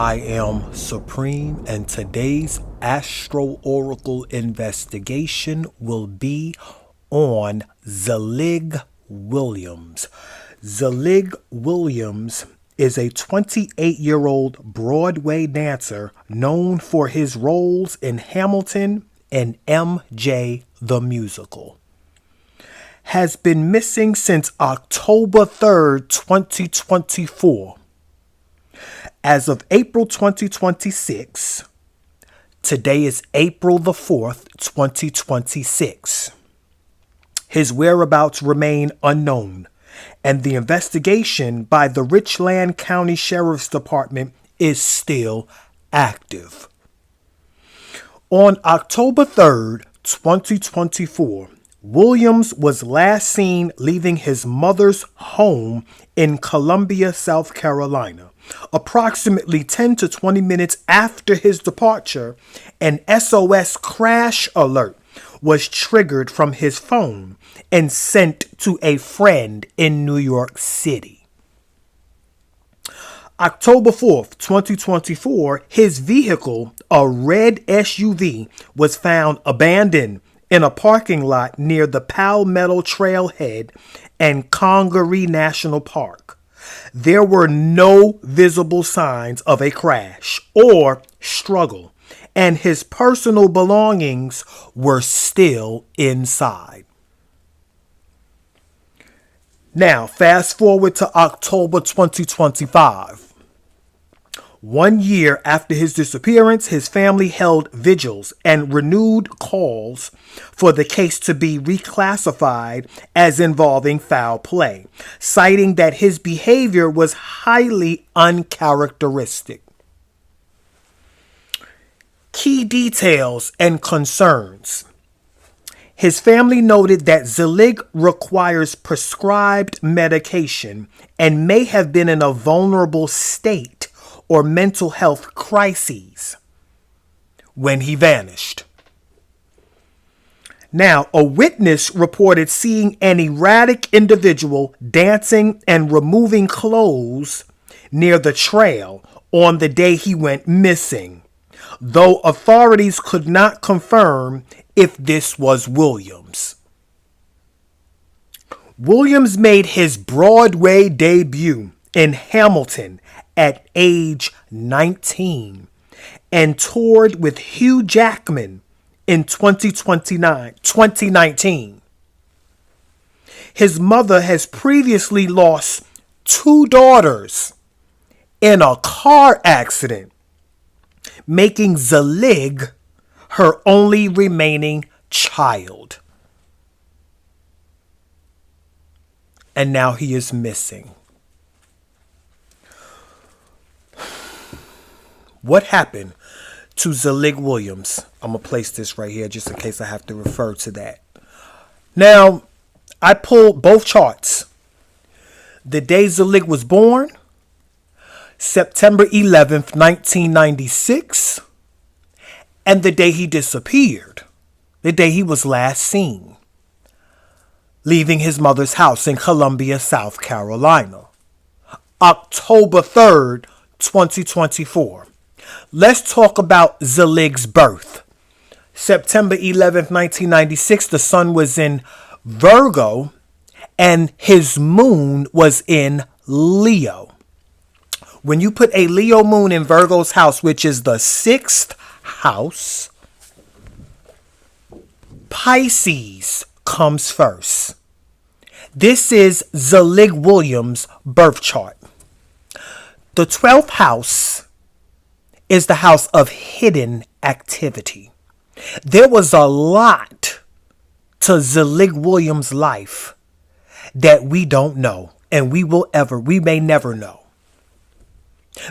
I am Supreme, and today's Astro Oracle investigation will be on Zelig Williams. Zelig Williams is a 28-year-old Broadway dancer known for his roles in Hamilton and MJ the Musical. Has been missing since October 3rd, 2024. As of April 2026, today is April the 4th, 2026. His whereabouts remain unknown, and the investigation by the Richland County Sheriff's Department is still active. On October 3rd, 2024, Williams was last seen leaving his mother's home in Columbia, South Carolina. Approximately 10 to 20 minutes after his departure, an SOS crash alert was triggered from his phone and sent to a friend in New York City. October 4th, 2024, his vehicle, a red SUV, was found abandoned in a parking lot near the Palmetto Trailhead and Congaree National Park. There were no visible signs of a crash or struggle, and his personal belongings were still inside. Now, fast forward to October 2025. 1 year after his disappearance, his family held vigils and renewed calls for the case to be reclassified as involving foul play, citing that his behavior was highly uncharacteristic. Key details and concerns. His family noted that Zelig requires prescribed medication and may have been in a vulnerable state or mental health crises when he vanished. Now, a witness reported seeing an erratic individual dancing and removing clothes near the trail on the day he went missing, though authorities could not confirm if this was Williams. Williams made his Broadway debut in Hamilton at age 19 and toured with Hugh Jackman in 2019. His mother has previously lost 2 daughters in a car accident, making Zelig her only remaining child. And now he is missing. What happened to Zelig Williams? I'm going to place this right here just in case I have to refer to that. Now, I pulled both charts. The day Zelig was born, September 11th, 1996, and the day he disappeared, the day he was last seen, leaving his mother's house in Columbia, South Carolina, October 3rd, 2024. Let's talk about Zelig's birth. September 11th, 1996, the sun was in Virgo and his moon was in Leo. When you put a Leo moon in Virgo's house, which is the 6th house, Pisces comes first. This is Zelig Williams' birth chart. The 12th house is the house of hidden activity. There was a lot to Zelig Williams' life that we don't know, and we may never know.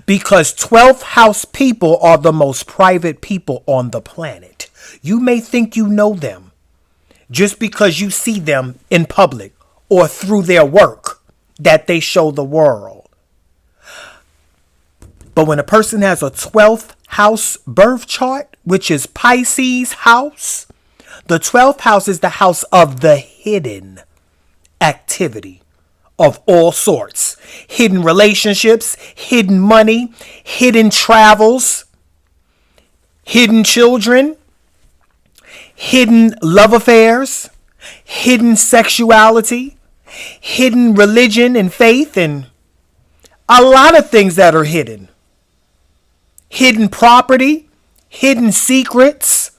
Because 12th house people are the most private people on the planet. You may think you know them just because you see them in public or through their work that they show the world. But when a person has a 12th house birth chart, which is Pisces house, the 12th house is the house of the hidden activity of all sorts. Hidden relationships, hidden money, hidden travels, hidden children, hidden love affairs, hidden sexuality, hidden religion and faith, and a lot of things that are hidden. Hidden property, hidden secrets.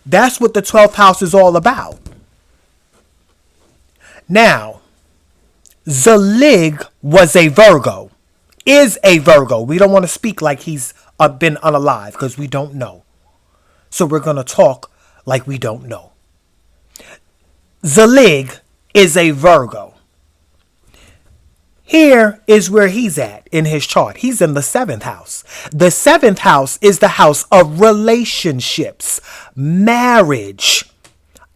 That's what the 12th house is all about. Now, Zelig was a Virgo, is a Virgo. We don't want to speak like he's been unalive because we don't know. So we're going to talk like we don't know. Zelig is a Virgo. Here is where he's at in his chart. He's in the 7th house. The 7th house is the house of relationships, marriage,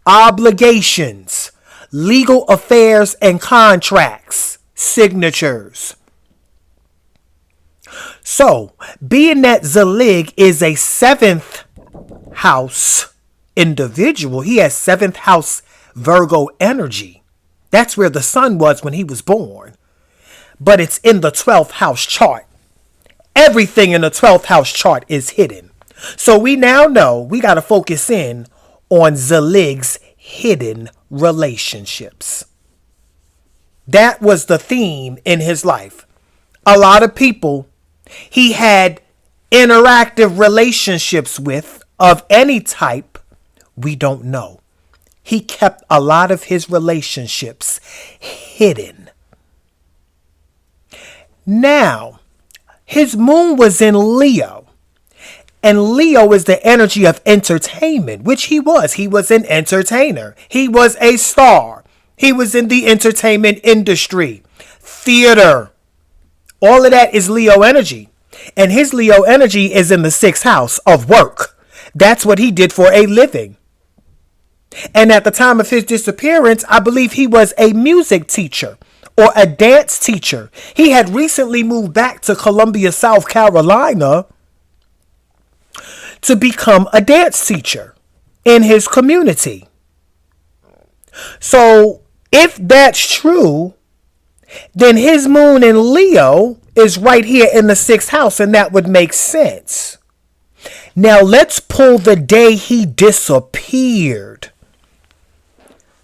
obligations, legal affairs and contracts, signatures. So, being that Zelig is a 7th house individual, he has 7th house Virgo energy. That's where the sun was when he was born. But it's in the 12th house chart. Everything in the 12th house chart is hidden. So we now know we got to focus in on Zelig's hidden relationships. That was the theme in his life. A lot of people he had interactive relationships with of any type, we don't know. He kept a lot of his relationships hidden. Now, his moon was in Leo. And Leo is the energy of entertainment, which he was. He was an entertainer. He was a star. He was in the entertainment industry, theater. All of that is Leo energy. And his Leo energy is in the 6th house of work. That's what he did for a living. And at the time of his disappearance, I believe he was a music teacher or a dance teacher. He had recently moved back to Columbia, South Carolina to become a dance teacher in his community. So if that's true, then his moon in Leo is right here in the 6th house, and that would make sense. Now let's pull the day he disappeared.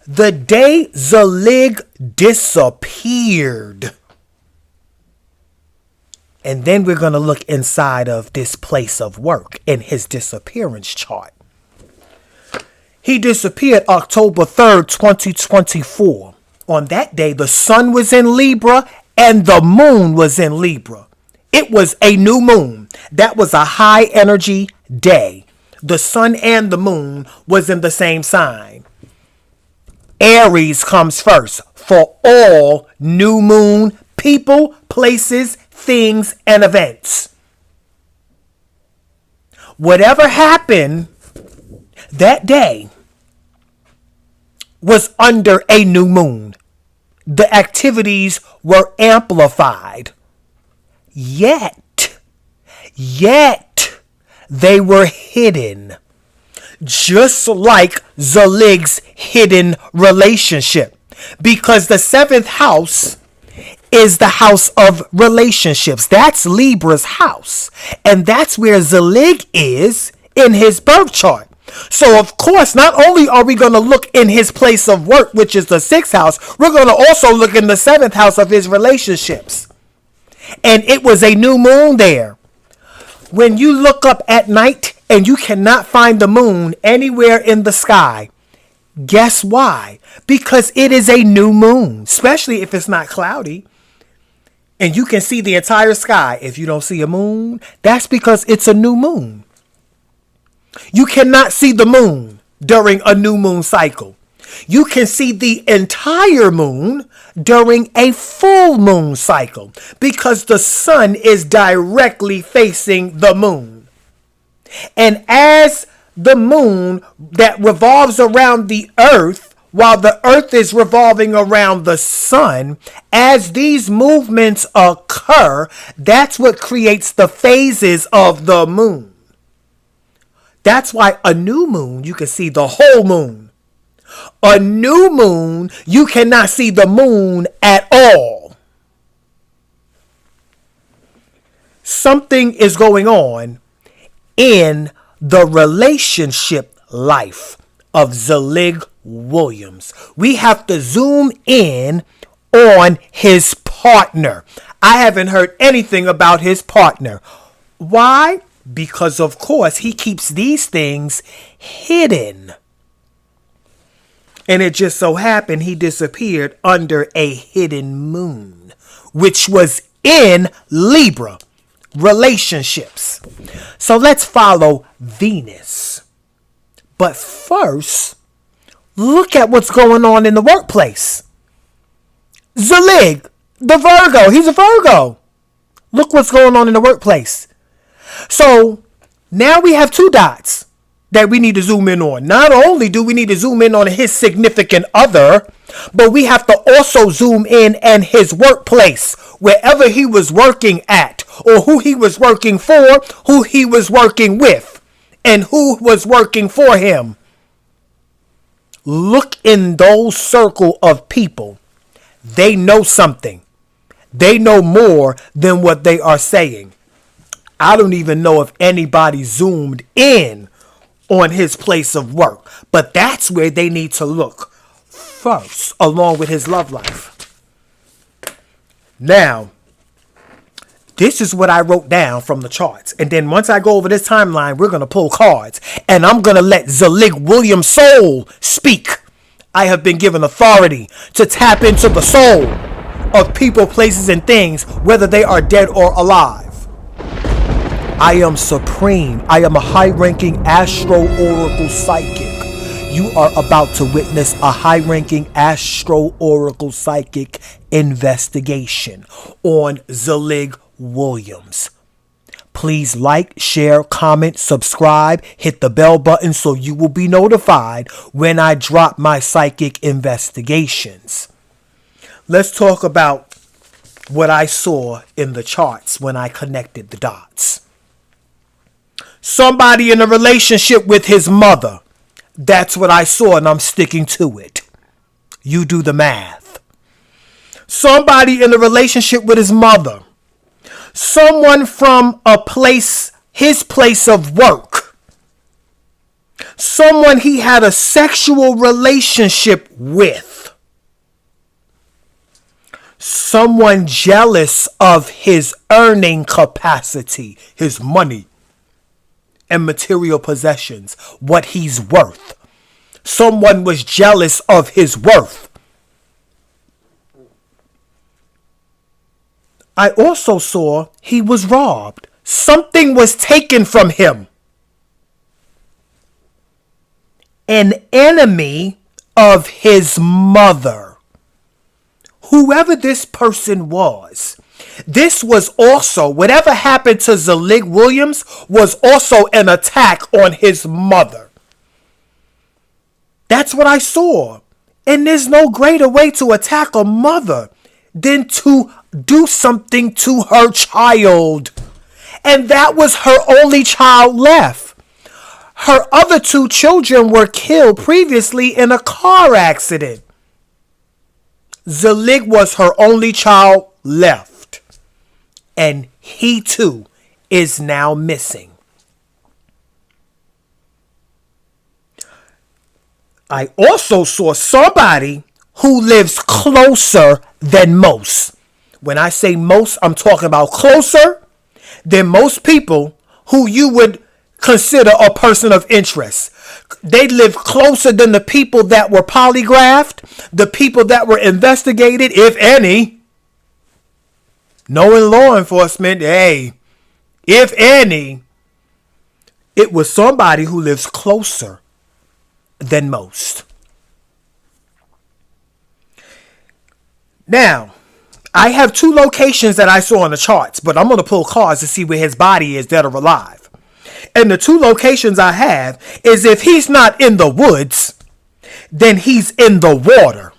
The day Zelig disappeared. And then we're going to look inside of this place of work in his disappearance chart. He disappeared October 3rd, 2024. On that day, the sun was in Libra and the moon was in Libra. It was a new moon. That was a high energy day. The sun and the moon was in the same sign. Aries comes first for all new moon people, places, things, and events. Whatever happened that day was under a new moon. The activities were amplified. Yet, they were hidden. Just like Zelig's hidden relationship. Because the 7th house is the house of relationships. That's Libra's house. And that's where Zelig is in his birth chart. So, of course, not only are we going to look in his place of work, which is the 6th house, we're going to also look in the 7th house of his relationships. And it was a new moon there. When you look up at night and you cannot find the moon anywhere in the sky, guess why? Because it is a new moon, especially if it's not cloudy. And you can see the entire sky. If you don't see a moon, that's because it's a new moon. You cannot see the moon during a new moon cycle. You can see the entire moon during a full moon cycle because the sun is directly facing the moon. And as the moon that revolves around the earth, while the earth is revolving around the sun, as these movements occur, that's what creates the phases of the moon. That's why a new moon, you can see the whole moon. A new moon, you cannot see the moon at all. Something is going on in the relationship life of Zelig Williams. We have to zoom in on his partner. I haven't heard anything about his partner. Why? Because, of course, he keeps these things hidden. And it just so happened he disappeared under a hidden moon, which was in Libra, relationships. So let's follow Venus. But first, look at what's going on in the workplace. Zelig, the Virgo, he's a Virgo. Look what's going on in the workplace. So now we have two dots that we need to zoom in on. Not only do we need to zoom in on his significant other, but we have to also zoom in on his workplace, wherever he was working at, or who he was working for, who he was working with, and who was working for him. Look in those circle of people. They know something. They know more than what they are saying. I don't even know if anybody zoomed in on his place of work, but that's where they need to look first, along with his love life. Now, this is what I wrote down from the charts. And then once I go over this timeline, we're going to pull cards. And I'm going to let Zelig Williams' soul speak. I have been given authority to tap into the soul of people, places, and things, whether they are dead or alive. I am supreme. I am a high-ranking astro-oracle psychic. You are about to witness a high-ranking astro-oracle psychic investigation on Zelig Williams. Please like, share, comment, subscribe, hit the bell button so you will be notified when I drop my psychic investigations. Let's talk about what I saw in the charts when I connected the dots. Somebody in a relationship with his mother. That's what I saw, and I'm sticking to it. You do the math. Somebody in a relationship with his mother. Someone from a place, his place of work. Someone he had a sexual relationship with. Someone jealous of his earning capacity, his money and material possessions, what he's worth. Someone was jealous of his worth. I also saw he was robbed. Something was taken from him. An enemy of his mother. Whoever this person was, this was also, whatever happened to Zelig Williams was also an attack on his mother. That's what I saw. And there's no greater way to attack a mother than to do something to her child. And that was her only child left. Her other two children were killed previously in a car accident. Zelig was her only child left. And he too is now missing. I also saw somebody who lives closer than most. When I say most, I'm talking about closer than most people who you would consider a person of interest. They live closer than the people that were polygraphed, the people that were investigated, if any. Knowing law enforcement, hey, if any, it was somebody who lives closer than most. Now, I have two locations that I saw on the charts, but I'm going to pull cards to see where his body is dead or alive. And the two locations I have is if he's not in the woods, then he's in the water.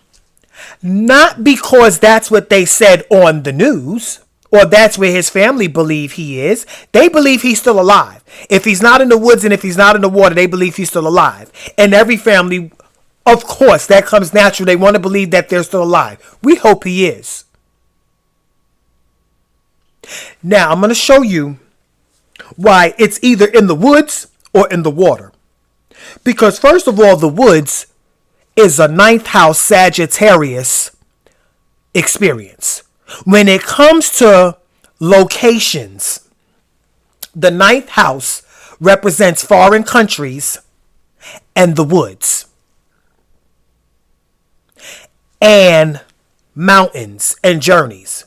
Not because that's what they said on the news, or that's where his family believe he is. They believe he's still alive. If he's not in the woods and if he's not in the water, they believe he's still alive. And every family Of course, that comes natural. They want to believe that they're still alive. We hope he is. Now, I'm going to show you why it's either in the woods or in the water. Because first of all, the woods is a ninth house Sagittarius experience. When it comes to locations, the ninth house represents foreign countries and the woods and mountains and journeys.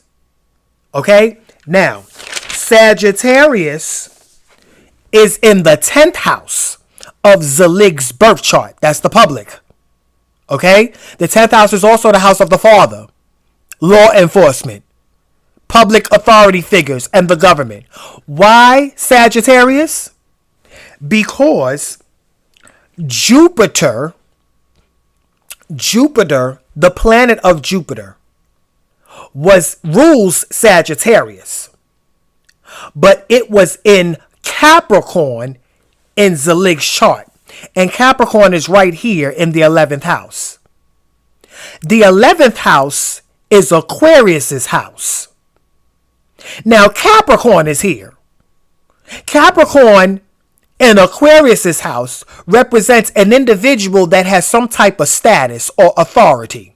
Okay? Now, Sagittarius is in the 10th house of Zelig's birth chart. That's the public. Okay? The 10th house is also the house of the father, law enforcement, public authority figures, and the government. Why Sagittarius? Because Jupiter, the planet of Jupiter, rules Sagittarius, but it was in Capricorn in Zelig's chart, and Capricorn is right here in the 11th house. The 11th house is Aquarius's house. Now Capricorn is here. Capricorn in Aquarius's house represents an individual that has some type of status or authority.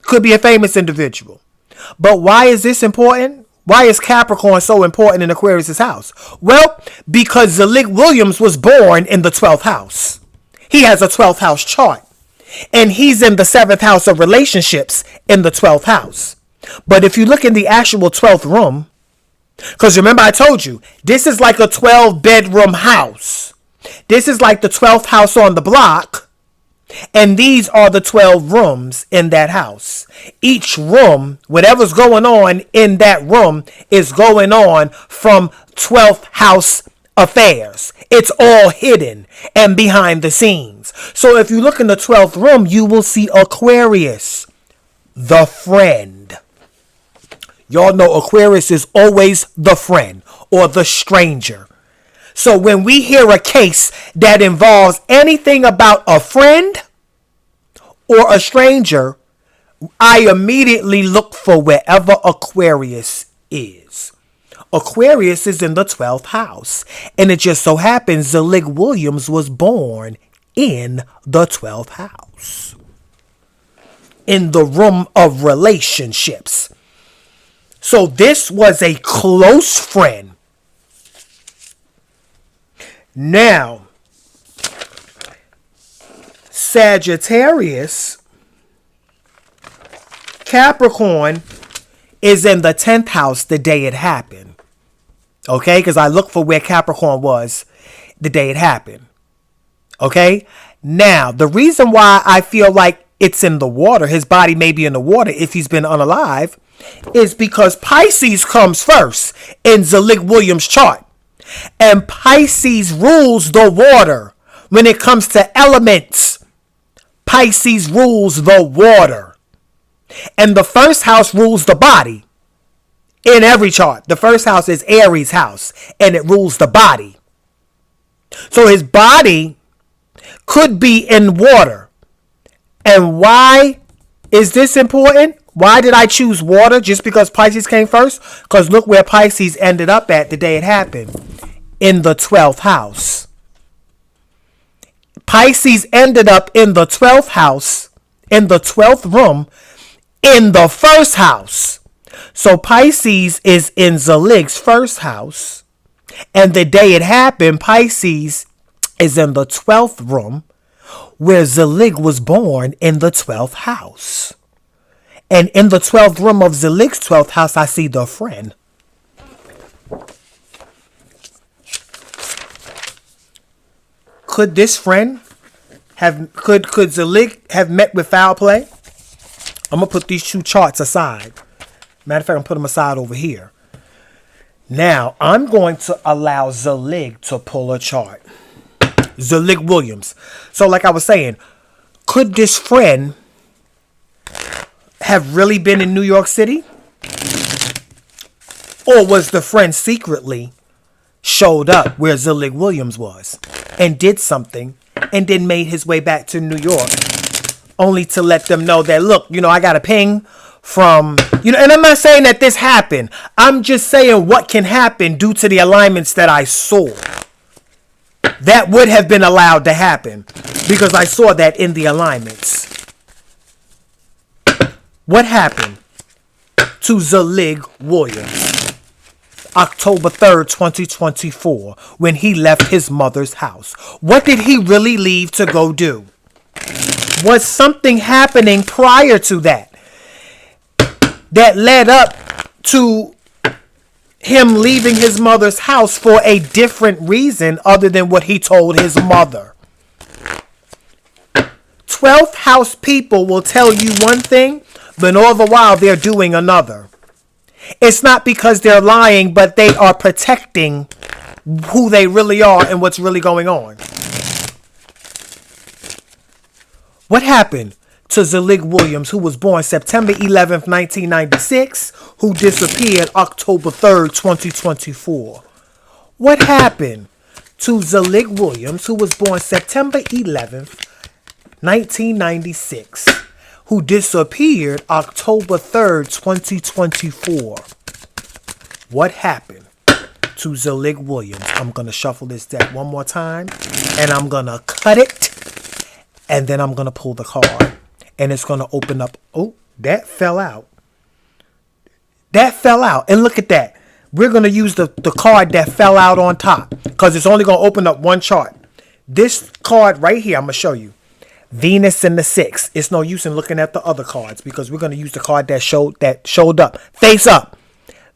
Could be a famous individual. But why is this important? Why is Capricorn so important in Aquarius's house? Well, because Zelig Williams was born in the 12th house. He has a 12th house chart. And he's in the 7th house of relationships in the 12th house. But if you look in the actual 12th room, because remember I told you, this is like a 12-bedroom house. This is like the 12th house on the block. And these are the 12 rooms in that house. Each room, whatever's going on in that room is going on from 12th house affairs. It's all hidden and behind the scenes. So if you look in the 12th room, you will see Aquarius, the friend. Y'all know Aquarius is always the friend or the stranger. So when we hear a case that involves anything about a friend or a stranger, I immediately look for wherever Aquarius is. Aquarius is in the 12th house. And it just so happens Zelig Williams was born in the 12th house. In the room of relationships. So this was a close friend. Now, Sagittarius, Capricorn is in the 10th house the day it happened. Okay? Because I look for where Capricorn was the day it happened. Okay? Now, the reason why I feel like it's in the water, his body may be in the water if he's been unalive, is because Pisces comes first in Zelig Williams' chart. And Pisces rules the water. When it comes to elements, Pisces rules the water. And the first house rules the body. In every chart, the first house is Aries' house, and it rules the body. So his body could be in water. And why is this important? Why did I choose water just because Pisces came first? Because look where Pisces ended up at the day it happened. In the 12th house. Pisces ended up in the 12th house, in the 12th room, in the first house. So Pisces is in Zelig's first house. And the day it happened, Pisces is in the 12th room, where Zelig was born in the 12th house. And in the 12th room of Zelig's 12th house, I see the friend. Could this friend could Zelig have met with foul play? I'm going to put these two charts aside. Matter of fact, I'm putting them aside over here. Now, I'm going to allow Zelig to pull a chart. Zelig Williams. So like I was saying, could this friend have really been in New York City? Or was the friend secretly showed up where Zelig Williams was and did something and then made his way back to New York, only to let them know that, look, I got a ping from, and I'm not saying that this happened. I'm just saying what can happen due to the alignments that I saw. That would have been allowed to happen because I saw that in the alignments. What happened to Zelig Williams October 3rd, 2024, when he left his mother's house? What did he really leave to go do? Was something happening prior to that led up to him leaving his mother's house for a different reason other than what he told his mother? 12th house people will tell you one thing, but all the while they're doing another. It's not because they're lying, but they are protecting who they really are and what's really going on. What happened to Zelig Williams, who was born September 11th, 1996, who disappeared October 3rd, 2024? What happened to Zelig Williams, who was born September 11th, 1996, who disappeared October 3rd, 2024? What happened to Zelig Williams? I'm going to shuffle this deck one more time, and I'm going to cut it, and then I'm going to pull the card, and it's going to open up. Oh, that fell out. That fell out. And look at that. We're going to use the card that fell out on top because it's only going to open up one chart. This card right here, I'm going to show you. Venus in the 6. It's no use in looking at the other cards because we're going to use the card that showed up. Face up.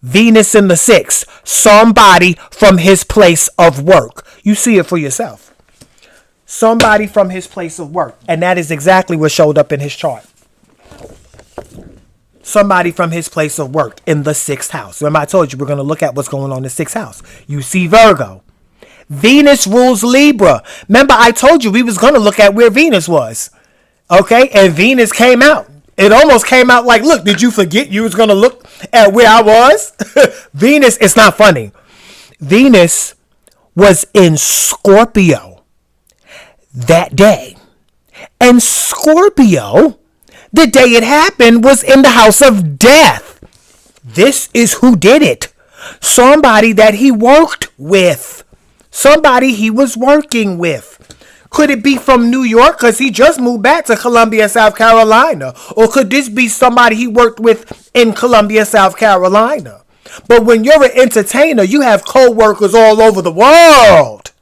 Venus in the 6. Somebody from his place of work. You see it for yourself. Somebody from his place of work. And that is exactly what showed up in his chart. Somebody from his place of work in the 6th house. Remember, I told you we're going to look at what's going on in the 6th house. You see Virgo. Venus rules Libra. Remember, I told you we was going to look at where Venus was. Okay? And Venus came out. It almost came out like, look, did you forget you was going to look at where I was? Venus, it's not funny. Venus was in Scorpio that day. And Scorpio, the day it happened, was in the house of death. This is who did it. Somebody that he worked with. Somebody he was working with. Could it be from New York because he just moved back to Columbia, South Carolina? Or could this be somebody he worked with in Columbia, South Carolina? But when you're an entertainer, you have co-workers all over the world.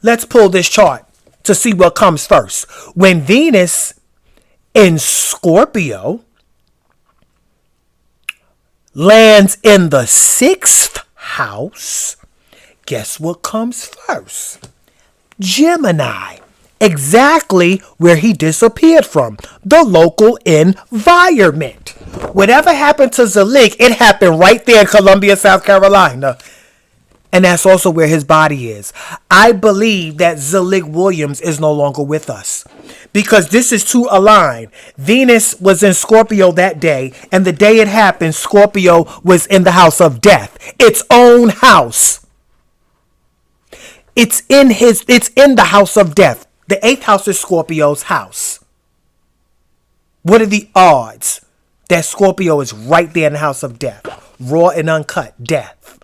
Let's pull this chart to see what comes first. When Venus in Scorpio lands in the 6th house, guess what comes first? Gemini. Exactly where he disappeared from. The local environment. Whatever happened to Zelig, it happened right there in Columbia, South Carolina. And that's also where his body is. I believe that Zelig Williams is no longer with us. Because this is too aligned. Venus was in Scorpio that day. And the day it happened, Scorpio was in the house of death. Its own house. It's in the house of death. The 8th house is Scorpio's house. What are the odds that Scorpio is right there in the house of death? Raw and uncut death.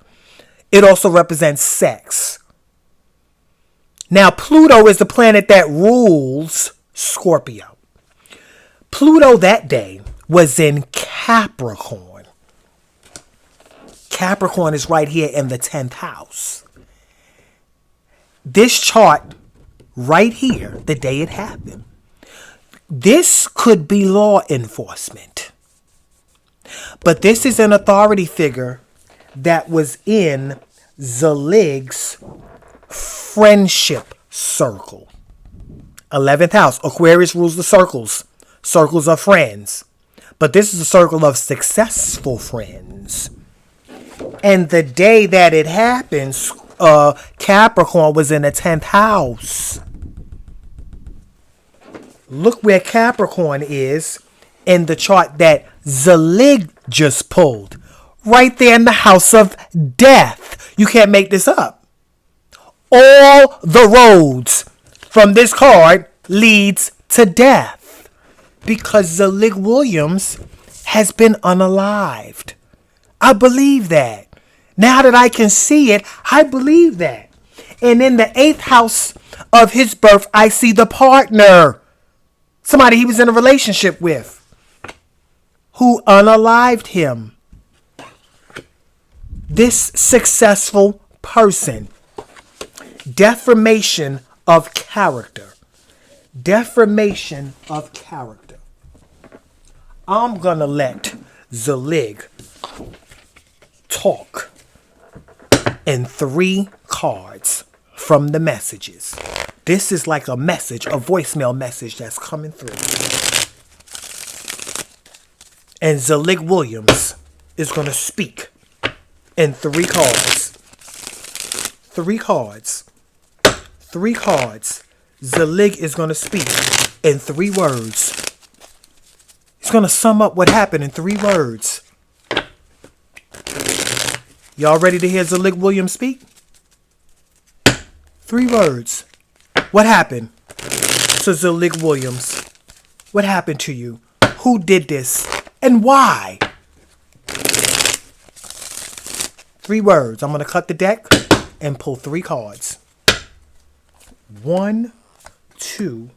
It also represents sex. Now, Pluto is the planet that rules Scorpio. Pluto that day was in Capricorn. Capricorn is right here in the 10th house. This chart right here, the day it happened, this could be law enforcement. But this is an authority figure that was in Zelig's friendship circle. 11th house. Aquarius rules the circles. Circles of friends. But this is a circle of successful friends. And the day that it happens, Capricorn was in the 10th house. Look where Capricorn is in the chart that Zelig just pulled. Right there in the house of death. You can't make this up. All all the roads from this card leads to death. Because Zelig Williams has been unalived. I believe that. Now that I can see it, I believe that. And in the 8th house of his birth, I see the partner. Somebody he was in a relationship with, who unalived him. This successful person. Deformation of character. Deformation of character. I'm going to let Zelig talk in 3 cards from the messages. This is like a message, a voicemail message that's coming through. And Zelig Williams is going to speak in 3 cards. 3 cards. 3 cards. Zelig is going to speak in 3 words. He's going to sum up what happened in 3 words. Y'all ready to hear Zelig Williams speak? 3 words. What happened to Zelig Williams? What happened to you? Who did this? And why? 3 words. I'm going to cut the deck and pull 3 cards. 1, 2,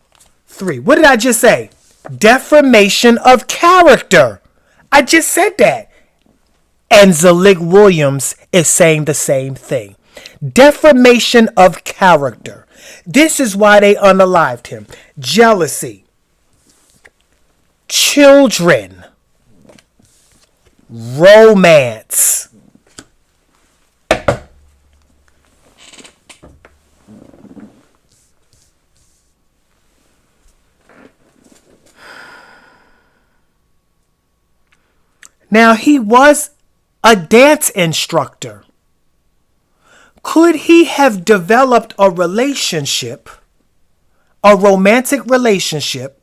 3. What did I just say? Deformation of character. I just said that. And Zelig Williams is saying the same thing. Deformation of character. This is why they unalived him. Jealousy. Children. Romance. Now, he was a dance instructor. Could he have developed a relationship, a romantic relationship,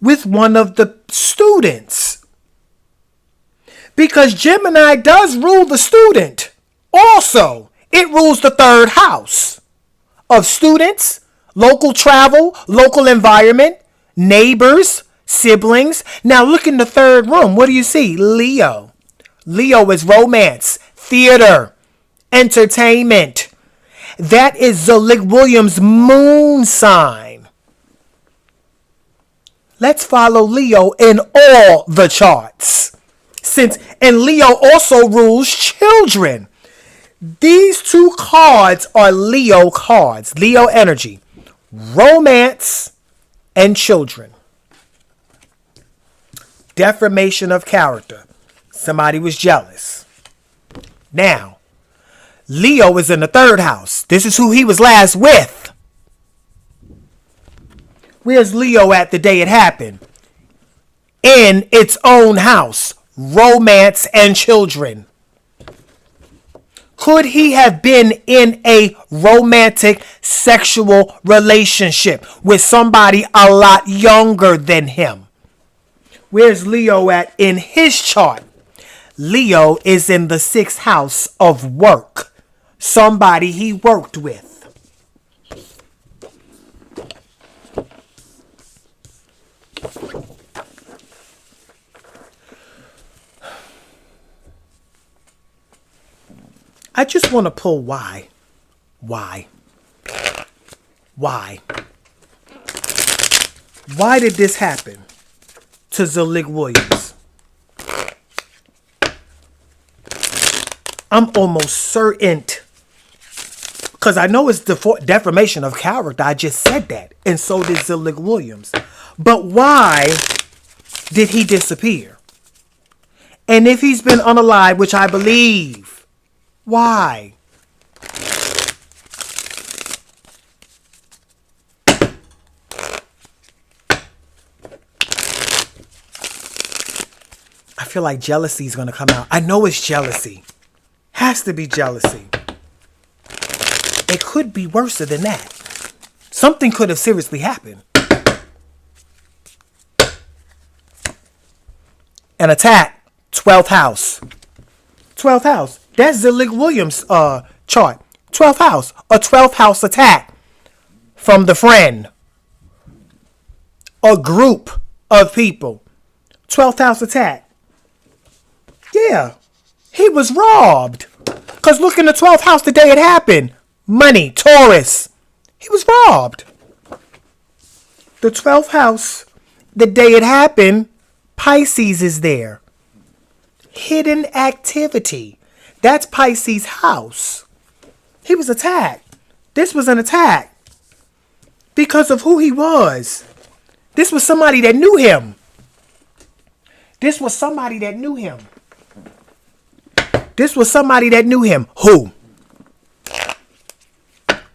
with one of the students? Because Gemini does rule the student. Also, it rules the 3rd house of students, local travel, local environment, neighbors, siblings. Now look in the 3rd room. What do you see? Leo. Leo is romance, theater, entertainment. That is Zelig Williams' moon sign. Let's follow Leo in all the charts. And Leo also rules children. These 2 cards are Leo cards. Leo energy. Romance and children. Deformation of character. Somebody was jealous. Now, Leo is in the 3rd house. This is who he was last with. Where's Leo at the day it happened? In its own house. Romance and children. Could he have been in a romantic sexual relationship with somebody a lot younger than him? Where's Leo at in his chart? Leo is in the 6th house of work. Somebody he worked with. I just want to pull why. Why? Why? Why did this happen to Zelig Williams? I'm almost certain, because I know it's deformation of character. I just said that. And so did Zelig Williams. But why did he disappear? And if he's been unalive, which I believe, why? I feel like jealousy is going to come out. I know it's jealousy. Has to be jealousy. It could be worse than that. Something could have seriously happened. An attack. 12th house. 12th house. That's Zelig Williams' chart. 12th house. A 12th house attack from the friend. A group of people. 12th house attack. Yeah. He was robbed. Because look in the 12th house the day it happened. Money, Taurus. He was robbed. The 12th house, the day it happened, Pisces is there. Hidden activity. That's Pisces' house. He was attacked. This was an attack. Because of who he was. This was somebody that knew him. This was somebody that knew him. This was somebody that knew him. Who?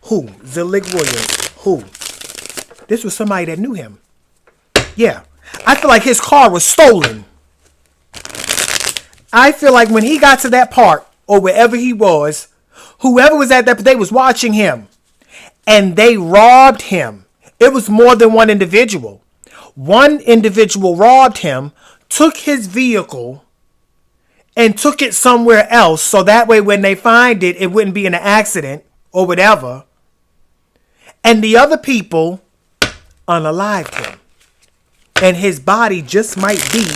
Who? Zelig Williams. Who? This was somebody that knew him. Yeah. I feel like his car was stolen. I feel like when he got to that park or wherever he was, whoever was at that, they was watching him and they robbed him. It was more than one individual. One individual robbed him, took his vehicle and took it somewhere else. So that way when they find it, it wouldn't be in an accident or whatever. And the other people unalived him. And his body just might be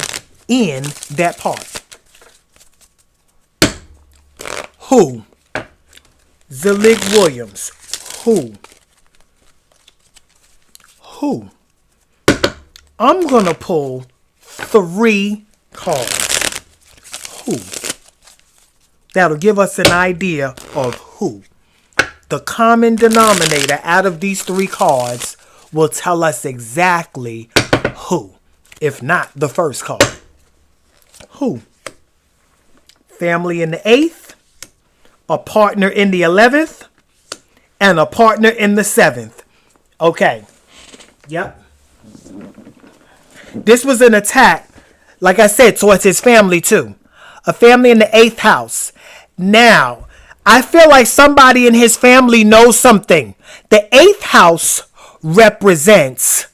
in that park. Who? Zelig Williams. Who? Who? I'm going to pull 3 cards. Who? That'll give us an idea of who. The common denominator out of these 3 cards will tell us exactly who, if not the first card. Who? Family in the 8th, a partner in the 11th, and a partner in the 7th. Okay. Yep. This was an attack, like I said, towards his family too. A family in the 8th house. Now, I feel like somebody in his family knows something. The 8th house represents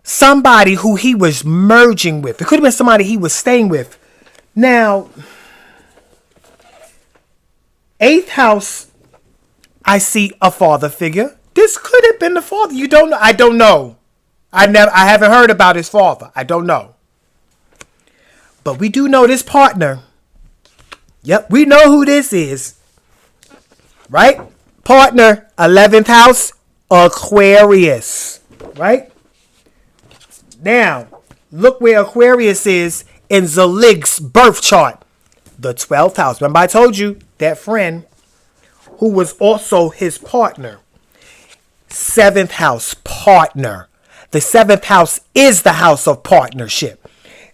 somebody who he was merging with. It could have been somebody he was staying with. Now, 8th house, I see a father figure. This could have been the father. You don't know. I don't know. I haven't heard about his father. I don't know. But we do know this partner. Yep, we know who this is. Right? Partner, 11th house, Aquarius. Right? Now, look where Aquarius is in Zelig's birth chart. The 12th house. Remember I told you that friend who was also his partner. 7th house, partner. The 7th house is the house of partnership.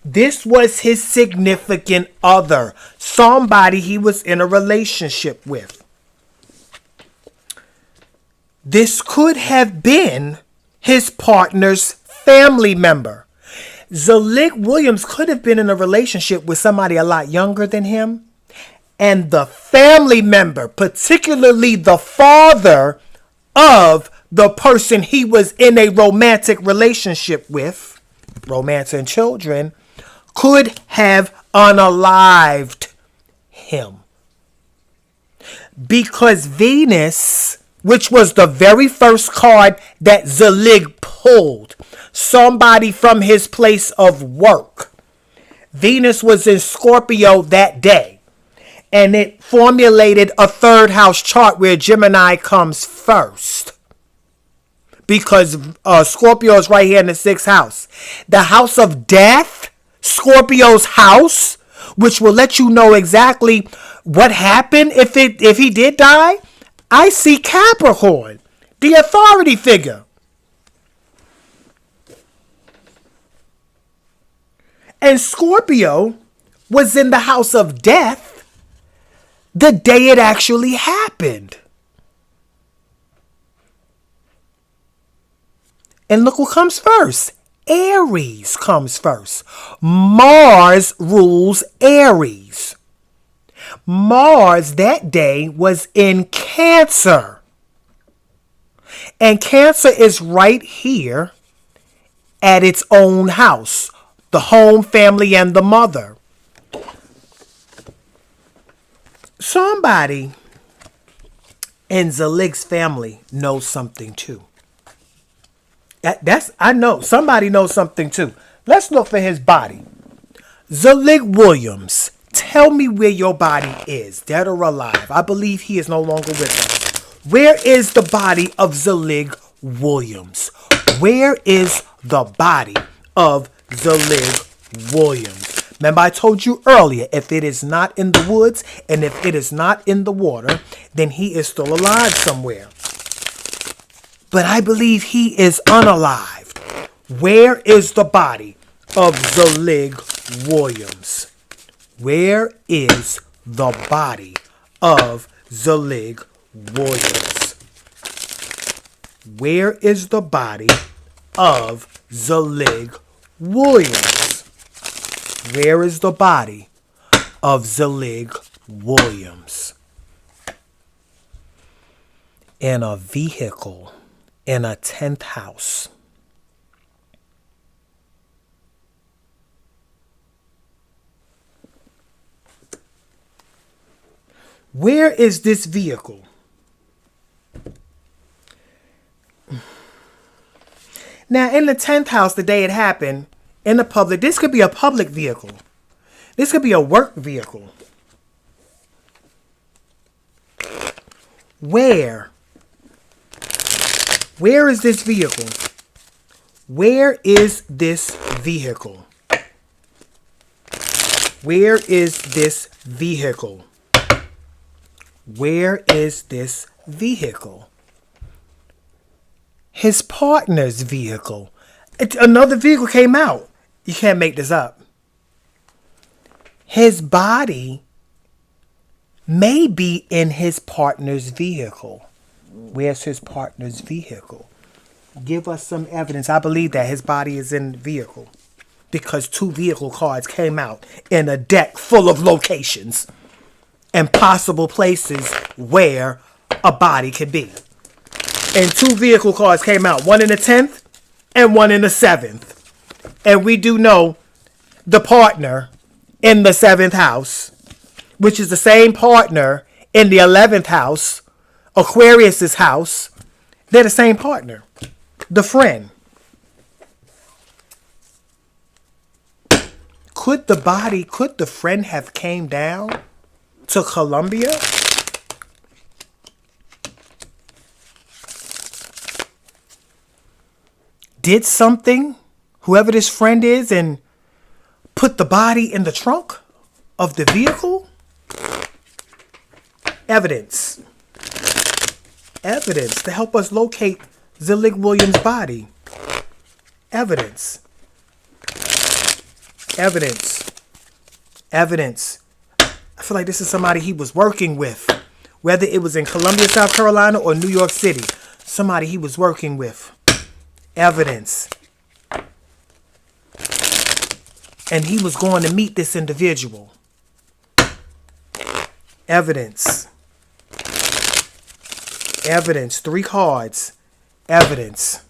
This was his significant other. Somebody he was in a relationship with. This could have been his partner's family member. Zelig Williams could have been in a relationship with somebody a lot younger than him. And the family member, particularly the father of the person he was in a romantic relationship with, romance and children, could have unalived him. Because Venus, which was the very first card that Zelig pulled, somebody from his place of work. Venus was in Scorpio that day. And it formulated a 3rd house chart where Gemini comes first. Because Scorpio is right here in the 6th house. The house of death, Scorpio's house, which will let you know exactly what happened if he did die. I see Capricorn, the authority figure. And Scorpio was in the house of death the day it actually happened. And look what comes first. Aries comes first. Mars rules Aries. Mars that day was in Cancer. And Cancer is right here at its own house. The home, family, and the mother. Somebody And Zelig's family knows something too. I know. Somebody knows something too. Let's look for his body. Zelig Williams, tell me where your body is, dead or alive. I believe he is no longer with us. Where is the body of Zelig Williams? Where is the body of Zelig Williams? Remember, I told you earlier, if it is not in the woods and if it is not in the water, then he is still alive somewhere. But I believe he is unalived. Where is the body of Zelig Williams? Where is the body of Zelig Williams? Where is the body of Zelig Williams? Where is the body of Zelig Williams? In a vehicle in a 10th house. Where is this vehicle? Now, in the 10th house, the day it happened, in the public, this could be a public vehicle. This could be a work vehicle. Where? Where is this vehicle? Where is this vehicle? Where is this vehicle? Where is this vehicle? His partner's vehicle. Another vehicle came out. You can't make this up. His body may be in his partner's vehicle. Where's his partner's vehicle? Give us some evidence. I believe that his body is in the vehicle because 2 vehicle cards came out in a deck full of locations and possible places where a body could be. And 2 vehicle cards came out, one in the 10th and one in the 7th. And we do know the partner in the 7th house, which is the same partner in the 11th house, Aquarius's house. They're the same partner, the friend. Could the friend have came down to Colombia? Did something, whoever this friend is, and put the body in the trunk of the vehicle? Evidence. Evidence to help us locate Zelig Williams' body. Evidence. Evidence. Evidence. I feel like this is somebody he was working with. Whether it was in Columbia, South Carolina or New York City. Somebody he was working with. Evidence. And he was going to meet this individual. Evidence. Evidence. 3 cards. Evidence.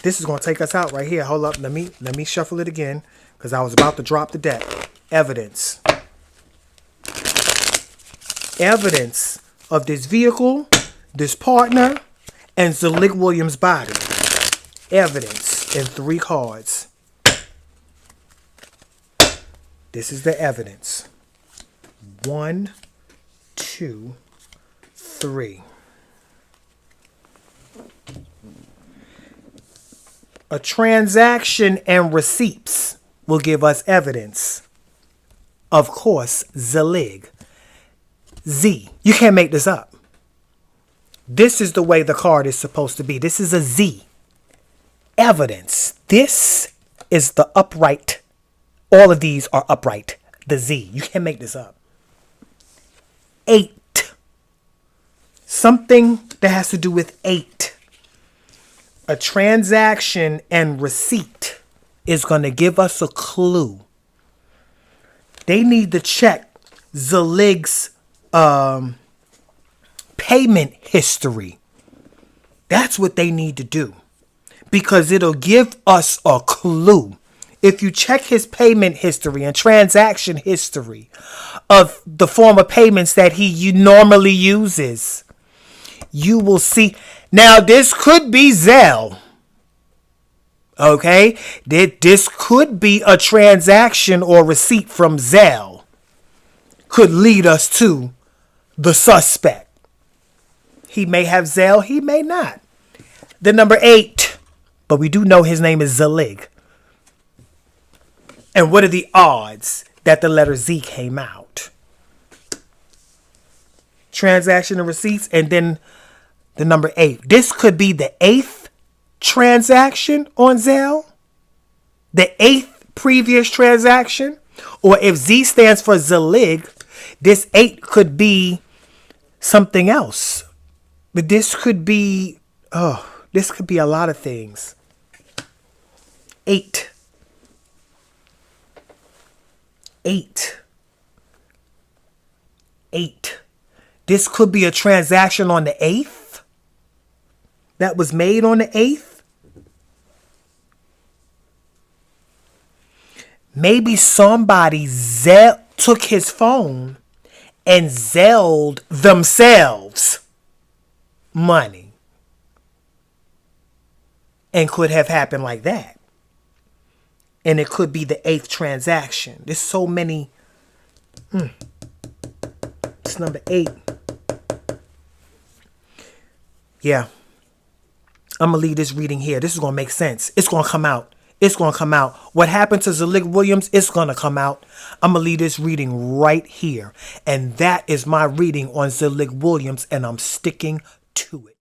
This is going to take us out right here. Hold up. Let me shuffle it again because I was about to drop the deck. Evidence. Evidence of this vehicle, this partner, and Zelig Williams' body. Evidence in 3 cards. This is the evidence. 1, 2, 3. A transaction and receipts will give us evidence. Of course, Zelig. Z. You can't make this up. This is the way the card is supposed to be. This is a Z. Evidence. This is the upright. All of these are upright. The Z. You can't make this up. 8. Something that has to do with 8. A transaction and receipt is going to give us a clue. They need to check Zelig's payment history. That's what they need to do. Because it'll give us a clue. If you check his payment history and transaction history of the form of payments that he normally uses, You will see. Now, this could be Zelle. Okay? This could be a transaction or receipt from Zelle. Could lead us to the suspect. He may have Zelle, he may not. The number 8. But we do know his name is Zelig. And what are the odds that the letter Z came out? Transaction and receipts, and then the number 8. This could be the 8th transaction on Zelle. The 8th previous transaction. Or if Z stands for Zelig, this 8 could be something else. But this could be, this could be a lot of things. 8. 8. 8. This could be a transaction on the 8th that was made on the 8th. Maybe somebody took his phone and Zelled themselves money. And could have happened like that. And it could be the 8th transaction. There's so many. It's number 8. Yeah. I'm going to leave this reading here. This is going to make sense. It's going to come out. It's going to come out. What happened to Zelig Williams, it's going to come out. I'm going to leave this reading right here. And that is my reading on Zelig Williams, and I'm sticking to it.